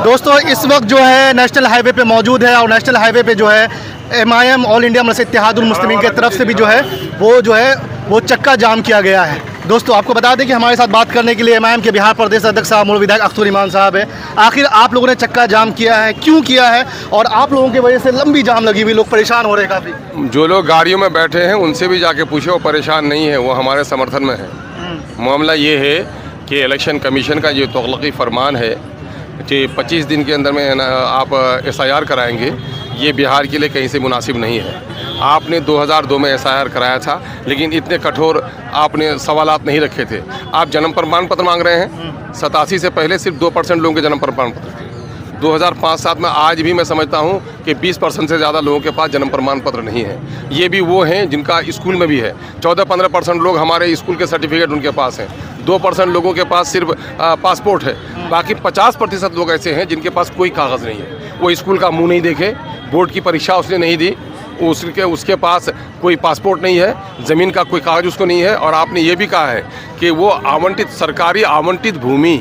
दोस्तों इस वक्त जो है नेशनल हाईवे पे मौजूद है और नेशनल हाईवे पे जो है MIM ऑल इंडिया मजलिस इत्तेहादुल मुस्लिमीन की तरफ से भी जो है वो चक्का जाम किया गया है। दोस्तों आपको बता दें कि हमारे साथ बात करने के लिए MIM के बिहार प्रदेश अध्यक्ष साहब मौलवी विधायक अख्तर ईमान साहब है। आखिर आप लोगों ने चक्का जाम किया है, क्यों किया है, और आप लोगों की वजह से लंबी जाम लगी हुई, लोग परेशान हो रहे हैं काफ़ी। जो लोग गाड़ियों में बैठे हैं उनसे भी जाके पूछे, वो परेशान नहीं है, वो हमारे समर्थन में है। मामला ये है कि इलेक्शन कमीशन का जो तगलकी फरमान है कि 25 दिन के अंदर में आप SIR कराएंगे, ये बिहार के लिए कहीं से मुनासिब नहीं है। आपने 2002 में SIR कराया था, लेकिन इतने कठोर आपने सवालात नहीं रखे थे। आप जन्म प्रमाण पत्र मांग रहे हैं। 87 से पहले सिर्फ 2% लोगों के जन्म प्रमाण पत्र थे। 2005-7 में आज भी मैं समझता हूँ कि 20% से ज़्यादा लोगों के पास जन्म प्रमाण पत्र नहीं है। ये भी वो हैं जिनका स्कूल में भी है। 14-15% लोग हमारे स्कूल के सर्टिफिकेट उनके पास हैं। 2% लोगों के पास सिर्फ पासपोर्ट है। बाकी 50% लोग ऐसे हैं जिनके पास कोई कागज़ नहीं है। वो स्कूल का मुंह नहीं देखे, बोर्ड की परीक्षा उसने नहीं दी, उसके पास कोई पासपोर्ट नहीं है, ज़मीन का कोई कागज़ उसको नहीं है। और आपने ये भी कहा है कि वो सरकारी आवंटित भूमि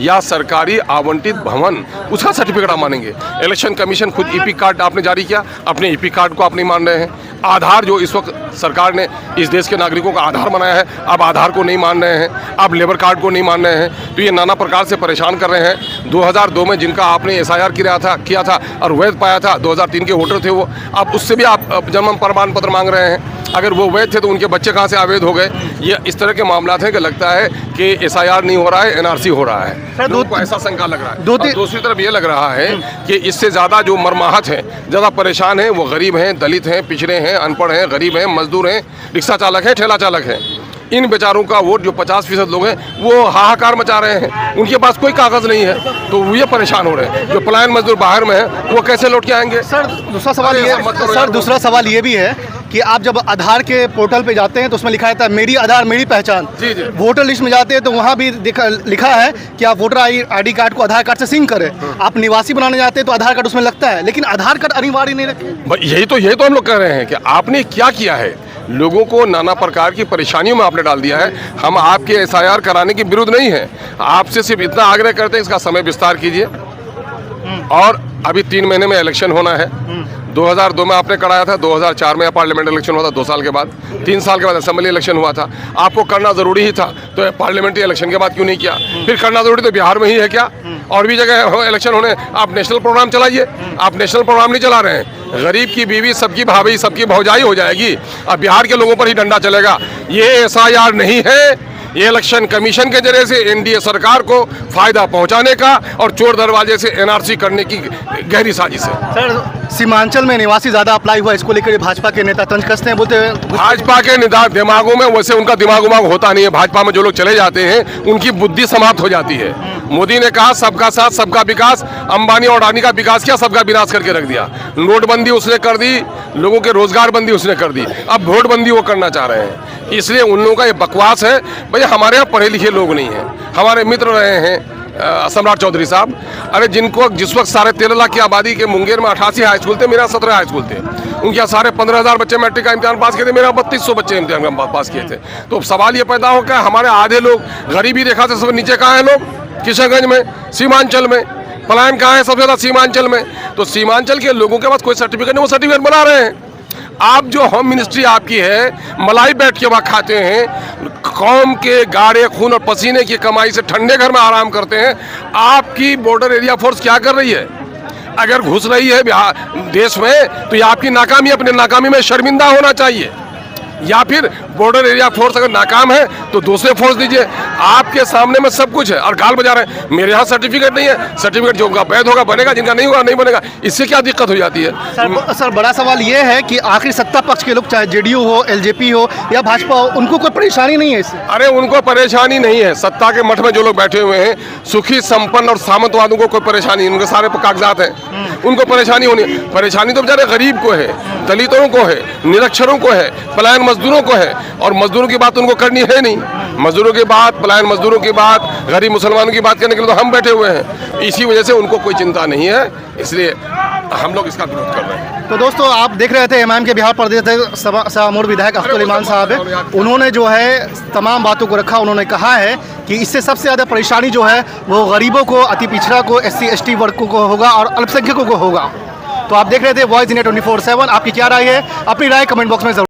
या सरकारी आवंटित भवन, उसका सर्टिफिकेट आप मानेंगे। इलेक्शन कमीशन खुद EP कार्ड आपने जारी किया, अपने EP कार्ड को आप नहीं मान रहे हैं। आधार जो इस वक्त सरकार ने इस देश के नागरिकों का आधार बनाया है, आप आधार को नहीं मान रहे हैं, आप लेबर कार्ड को नहीं मान रहे हैं। तो ये नाना प्रकार से परेशान कर रहे हैं। 2002 में जिनका आपने SIR किया था और वैध पाया था, 2003 के वोटर थे वो, अब उससे भी आप जन्म प्रमाण पत्र मांग रहे हैं। अगर वो वैध थे तो उनके बच्चे कहाँ से अवैध हो गए? ये इस तरह के मामला हैं कि लगता है कि SIR नहीं हो रहा है, NRC हो रहा है। लोगों को ऐसा शंका लग रहा है। दूसरी तरफ ये लग रहा है कि इससे ज़्यादा जो मरमाहत हैं, ज़्यादा परेशान हैं, वो गरीब हैं, दलित हैं, पिछड़े हैं, अनपढ़ हैं, गरीब हैं, मजदूर हैं, रिक्शा चालक हैं, ठेला चालक हैं। इन बेचारों का वोट जो 50% लोग हैं वो हाहाकार मचा रहे हैं। उनके पास कोई कागज़ नहीं है, तो ये परेशान हो रहे हैं। जो पलायन मजदूर बाहर में हैं वो कैसे लौट के आएंगे? सर दूसरा सवाल ये भी है कि आप जब आधार के पोर्टल पे जाते हैं तो उसमें लिखा रहता है मेरी आधार मेरी पहचान। जी जी। वोटर लिस्ट में जाते हैं तो वहाँ भी लिखा है कि आप वोटर ID कार्ड को आधार कार्ड से सिंक करें। आप निवासी बनाने जाते हैं तो आधार कार्ड उसमें लगता है, लेकिन आधार कार्ड अनिवार्य नहीं रखे। यही तो हम लोग कह रहे हैं कि आपने क्या किया है, लोगों को नाना प्रकार की परेशानियों में आपने डाल दिया है। हम आपके SIR कराने के विरुद्ध नहीं है, आपसे सिर्फ इतना आग्रह करते हैं इसका समय विस्तार कीजिए। और अभी 3 महीने में इलेक्शन होना है। 2002 में आपने कराया था, 2004 में पार्लियामेंट इलेक्शन हुआ था, 2 साल के बाद, 3 साल के बाद असेंबली इलेक्शन हुआ था। आपको करना ज़रूरी ही था, तो पार्लियामेंट्री इलेक्शन के बाद क्यों नहीं किया? फिर करना ज़रूरी तो बिहार में ही है क्या? और भी जगह इलेक्शन होने, आप नेशनल प्रोग्राम चलाइए। आप नेशनल प्रोग्राम नहीं चला रहे हैं। गरीब की बीवी सबकी भाभी सबकी भौजाई हो जाएगी। अब बिहार के लोगों पर ही डंडा चलेगा। ये SIR नहीं है, ये इलेक्शन कमीशन के जरिए से NDA सरकार को फायदा पहुंचाने का और चोर दरवाजे से NRC करने की गहरी साजिश है। सर सीमांचल में निवासी ज़्यादा अप्लाई हुआ, इसको लेकर भाजपा के नेता तंज कसते हैं, बोलते हैं भाजपा के दिमागों में वैसे उनका दिमाग होता नहीं है। भाजपा में जो लोग चले जाते हैं उनकी बुद्धि समाप्त हो जाती है। मोदी ने कहा सबका साथ सबका विकास, अंबानी और अडानी का विकास किया, सबका विनाश करके रख दिया। नोटबंदी उसने कर दी, लोगों के रोजगार बंदी उसने कर दी, अब वोट बंदी वो करना चाह रहे हैं। इसलिए उन लोगों का ये बकवास है। भैया हमारे यहाँ पढ़े लिखे लोग नहीं हैं। हमारे मित्र रहे हैं सम्राट चौधरी साहब, अरे जिस वक्त साढ़े 13 लाख की आबादी के मुंगेर में 88 हाई स्कूल थे, मेरा 17 हाई स्कूल थे। उनके यहाँ साढ़े 15,000 बच्चे मैट्रिक का इम्तिहान पास किए थे, मेरा 3200 बच्चे इम्तिहान पास किए थे। तो सवाल ये पैदा हो गया, हमारे आधे लोग गरीबी रेखा से सब नीचे कहाँ हैं लोग? किशनगंज में, सीमांचल में। पलायन कहाँ है? सबसे ज़्यादा सीमांचल में। तो सीमांचल के लोगों के पास कोई सर्टिफिकेट नहीं, वो सर्टिफिकेट बना रहे हैं। आप जो होम मिनिस्ट्री आपकी है, मलाई बैठ के वहाँ खाते हैं, कौम के गाढ़े खून और पसीने की कमाई से ठंडे घर में आराम करते हैं। आपकी बॉर्डर एरिया फोर्स क्या कर रही है? अगर घुस रही है देश में तो ये आपकी नाकामी, अपने नाकामी में शर्मिंदा होना चाहिए। या फिर बॉर्डर एरिया फोर्स अगर नाकाम है तो दूसरे फोर्स दीजिए। आपके सामने में सब कुछ है और गाल बजा रहे हैं मेरे यहाँ सर्टिफिकेट नहीं है। सर्टिफिकेट जो होगा वैध होगा बनेगा, जिनका नहीं होगा नहीं बनेगा। इससे क्या दिक्कत हो जाती है? सर बड़ा सवाल ये है कि आखिर सत्ता पक्ष के लोग, चाहे JDU हो, LJP हो या भाजपा हो, उनको कोई परेशानी नहीं है इससे? अरे उनको परेशानी नहीं है। सत्ता के मठ में जो लोग बैठे हुए हैं, सुखी संपन्न और सामंतवादियों को कोई परेशानी नहीं। उनके सारे कागजात हैं, उनको परेशानी होनी। परेशानी तो बेचारे गरीब को है, दलितों को है, निरक्षरों को है, पलायन मजदूरों को है। और मजदूरों की बात उनको करनी है नहीं। मजदूरों की बात, पलायन मजदूरों की बात, गरीब मुसलमानों की बात करने के लिए तो हम बैठे हुए हैं। इसी वजह से उनको कोई चिंता नहीं है। इसलिए हम लोग इसका विरोध कर रहे हैं। तो दोस्तों आप देख रहे थे एमआईएम के बिहार प्रदेश सामूर विधायक अख्तर ईमान साहब है, उन्होंने जो है तमाम बातों को रखा। उन्होंने कहा है कि इससे सबसे ज़्यादा परेशानी जो है वो गरीबों को, अति पिछड़ा को, SC ST वर्ग को होगा और अल्पसंख्यकों को होगा। तो आप देख रहे थे वॉइस इंडिया 24/7। आपकी क्या राय है? अपनी राय कमेंट बॉक्स में जरूर